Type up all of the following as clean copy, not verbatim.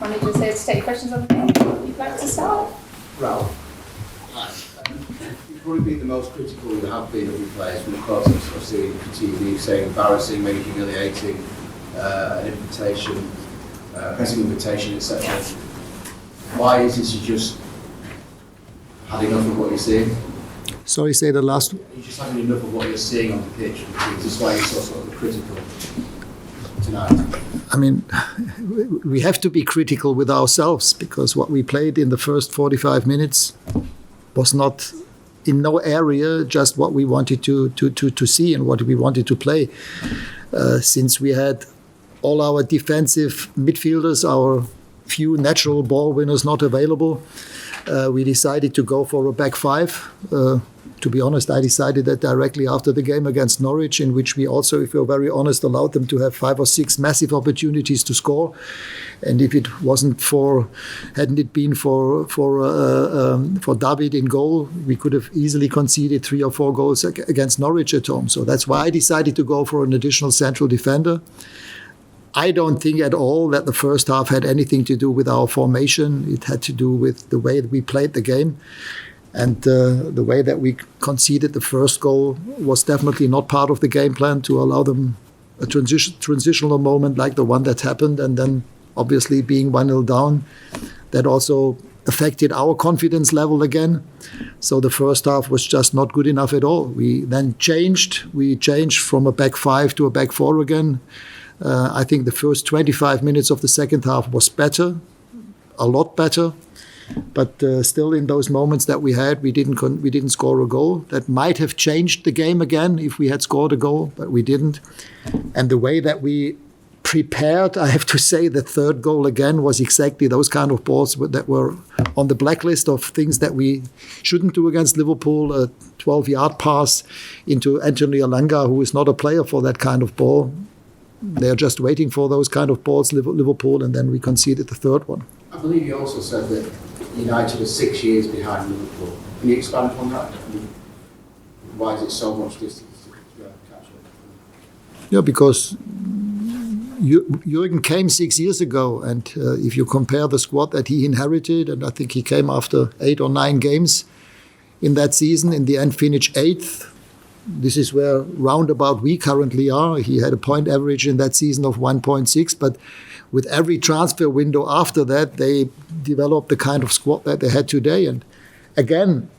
Managers here to take questions on the field. You'd like to start? Ralf, you've probably been the most critical you have been of your players from the quotes I've seen on TV, saying embarrassing, maybe humiliating, an invitation, pressing invitation, etc. Why is it you just had enough of what you're seeing? Sorry, say the last. You're just having enough of what you're seeing on the pitch. Is this why you're so sort of critical tonight? I mean, we have to be critical with ourselves because what we played in the first 45 minutes was not in no area just what we wanted to see and what we wanted to play. Since we had all our defensive midfielders, our few natural ball winners not available, we decided to go for a back five. To be honest, I decided that directly after the game against Norwich, in which we also, if we're very honest, allowed them to have 5 or 6 massive opportunities to score. And if it hadn't it been for David in goal, we could have easily conceded 3 or 4 goals against Norwich at home. So that's why I decided to go for an additional central defender. I don't think at all that the first half had anything to do with our formation. It had to do with the way that we played the game. And the way that we conceded the first goal was definitely not part of the game plan to allow them a transitional moment like the one that happened. And then obviously being 1-0 down, that also affected our confidence level again. So the first half was just not good enough at all. We then changed. We changed from a back 5 to a back 4 again. I think the first 25 minutes of the second half was better, a lot better. But still, in those moments that we had, we didn't score a goal. That might have changed the game again if we had scored a goal, but we didn't. And the way that we prepared, I have to say, the third goal again was exactly those kind of balls that were on the blacklist of things that we shouldn't do against Liverpool. A 12-yard pass into Anthony Elanga, who is not a player for that kind of ball. They're just waiting for those kind of balls, Liverpool, and then we conceded the third one. I believe you also said that United are 6 years behind Liverpool. Can you expand upon that? Why is it so much distance to catch up? Yeah, because Jürgen came 6 years ago, and if you compare the squad that he inherited, and I think he came after 8 or 9 games in that season, in the end finished 8th. This is where roundabout we currently are. He had a point average in that season of 1.6, but with every transfer window after that, they developed the kind of squad that they had today. And again,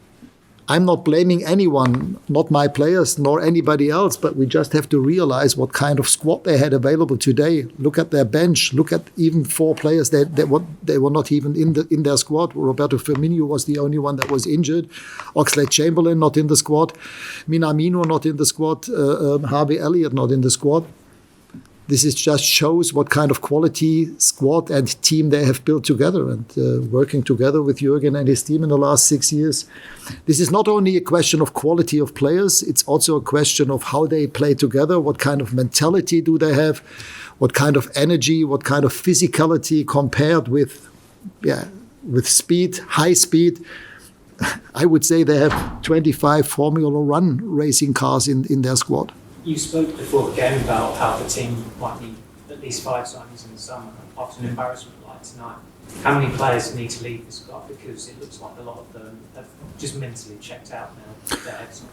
I'm not blaming anyone, not my players, nor anybody else, but we just have to realize what kind of squad they had available today. Look at their bench. Look at even 4 players that they were not even in their squad. Roberto Firmino was the only one that was injured. Oxlade-Chamberlain not in the squad. Minamino not in the squad. Harvey Elliott not in the squad. This is just shows what kind of quality squad and team they have built together, and working together with Jürgen and his team in the last 6 years. This is not only a question of quality of players, it's also a question of how they play together, what kind of mentality do they have, what kind of energy, what kind of physicality compared with speed, high speed. I would say they have 25 Formula One racing cars in their squad. You spoke before the game about how the team might need at least 5 signings in the summer after an embarrassment like tonight. How many players need to leave the squad? Because it looks like a lot of them have just mentally checked out now. Their heads not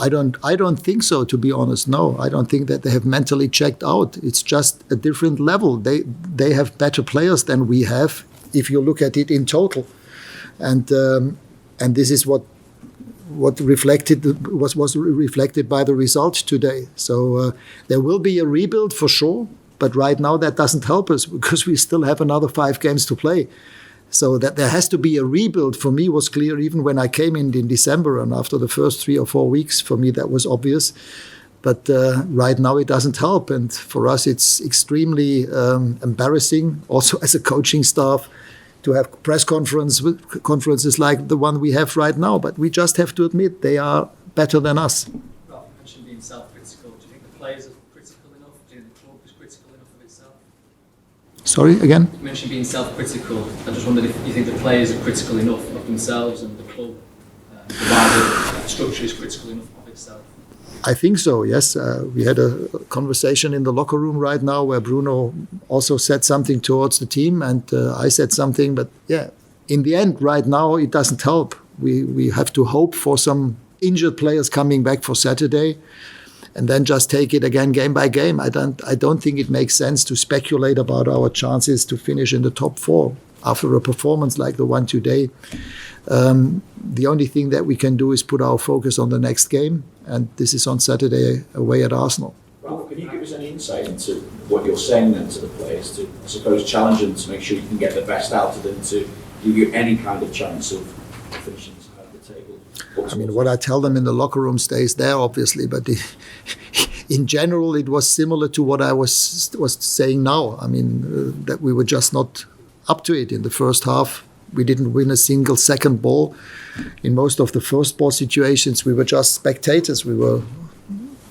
there. I don't think so, to be honest. No, I don't think that they have mentally checked out. It's just a different level. They have better players than we have if you look at it in total. And this is what was reflected by the result today. So there will be a rebuild for sure, but right now that doesn't help us because we still have another 5 games to play. So that there has to be a rebuild for me was clear even when I came in December, and after the first 3 or 4 weeks for me that was obvious. But right now it doesn't help, and for us it's extremely embarrassing also as a coaching staff to have press conferences like the one we have right now. But we just have to admit they are better than us. Ralf, you mentioned being self-critical. Do you think the players are critical enough? Do you think the club is critical enough of itself? Sorry, again? You mentioned being self-critical. I just wondered if you think the players are critical enough of themselves and the club, the wider structure is critical enough of itself. I think so, yes. We had a conversation in the locker room right now where Bruno also said something towards the team, and I said something. But yeah, in the end, right now, it doesn't help. We have to hope for some injured players coming back for Saturday, and then just take it again game by game. I don't think it makes sense to speculate about our chances to finish in the top 4 after a performance like the one today. The only thing that we can do is put our focus on the next game, and this is on Saturday away at Arsenal. Ralf, can you give us any insight into what you're saying then to the players to, I suppose, challenge them to make sure you can get the best out of them to give you any kind of chance of finishing this high at the table? I mean, what I tell them in the locker room stays there, obviously, but in general, it was similar to what I was saying now. I mean, that we were just not up to it in the first half. We didn't win a single second ball. In most of the first ball situations, we were just spectators. We were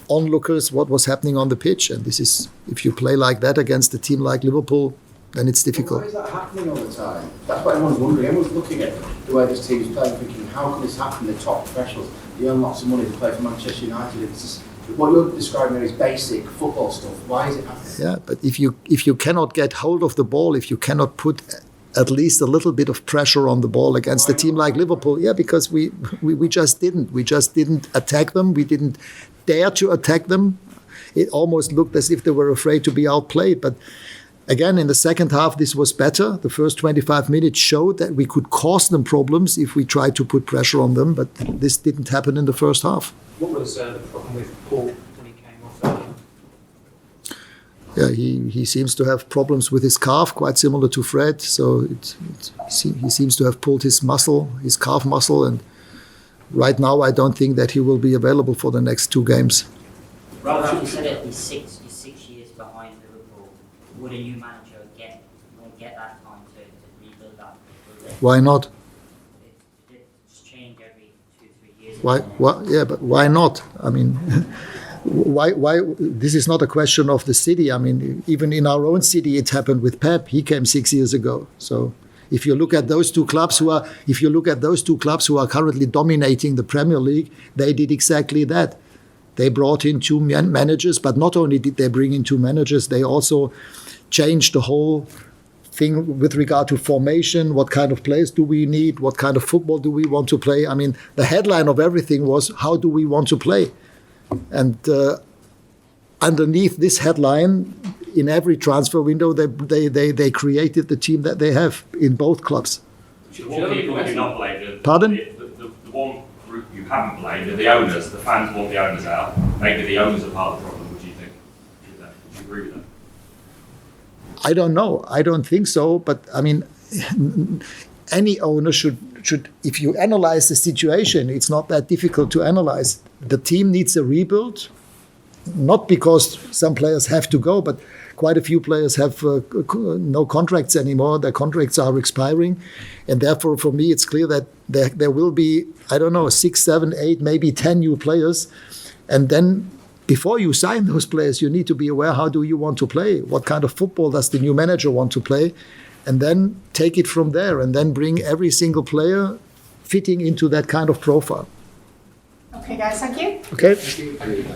onlookers, what was happening on the pitch. And this is, if you play like that against a team like Liverpool, then it's difficult. Why is that happening all the time? That's what everyone's wondering. Everyone's looking at the way this team is playing, thinking, how can this happen? The top professionals, they earn lots of money to play for Manchester United. It's just, what you're describing there is basic football stuff. Why is it happening? Yeah, but if you cannot get hold of the ball, if you cannot put at least a little bit of pressure on the ball against a team like Liverpool, yeah, because we just didn't. We just didn't attack them. We didn't dare to attack them. It almost looked as if they were afraid to be outplayed. But again, in the second half, this was better. The first 25 minutes showed that we could cause them problems if we tried to put pressure on them, but this didn't happen in the first half. What was the problem with Paul when he came off earlier? Yeah, he seems to have problems with his calf, quite similar to Fred. So he seems to have pulled his muscle, his calf muscle, and right now I don't think that he will be available for the next 2 games. Ralf, you said it, you're 6 years behind Liverpool. Would a new manager get that time to rebuild that? Why not? It just change every 2-3 years. Why? Yeah, but why not? I mean, why? This is not a question of the city. I mean, even in our own city, it happened with Pep. He came 6 years ago. So if you look at those two clubs who are currently dominating the Premier League, they did exactly that. They brought in 2 managers, but not only did they bring in 2 managers, they also changed the whole thing with regard to formation. What kind of players do we need? What kind of football do we want to play? I mean, the headline of everything was, how do we want to play? And underneath this headline, in every transfer window, they created the team that they have in both clubs. The one people who do not blame Pardon? The one group you haven't blamed are the owners. The fans want the owners out. Maybe the owners are part of the problem. What do you think? Would you agree with that? I don't know. I don't think so. But I mean, any owner should, if you analyze the situation, it's not that difficult to analyze. The team needs a rebuild, not because some players have to go, but quite a few players have no contracts anymore. Their contracts are expiring. And therefore, for me, it's clear that there will be, 6, 7, 8, maybe 10 new players. And then before you sign those players, you need to be aware, how do you want to play? What kind of football does the new manager want to play? And then take it from there, and then bring every single player fitting into that kind of profile. Okay, guys, thank you. Okay. Thank you.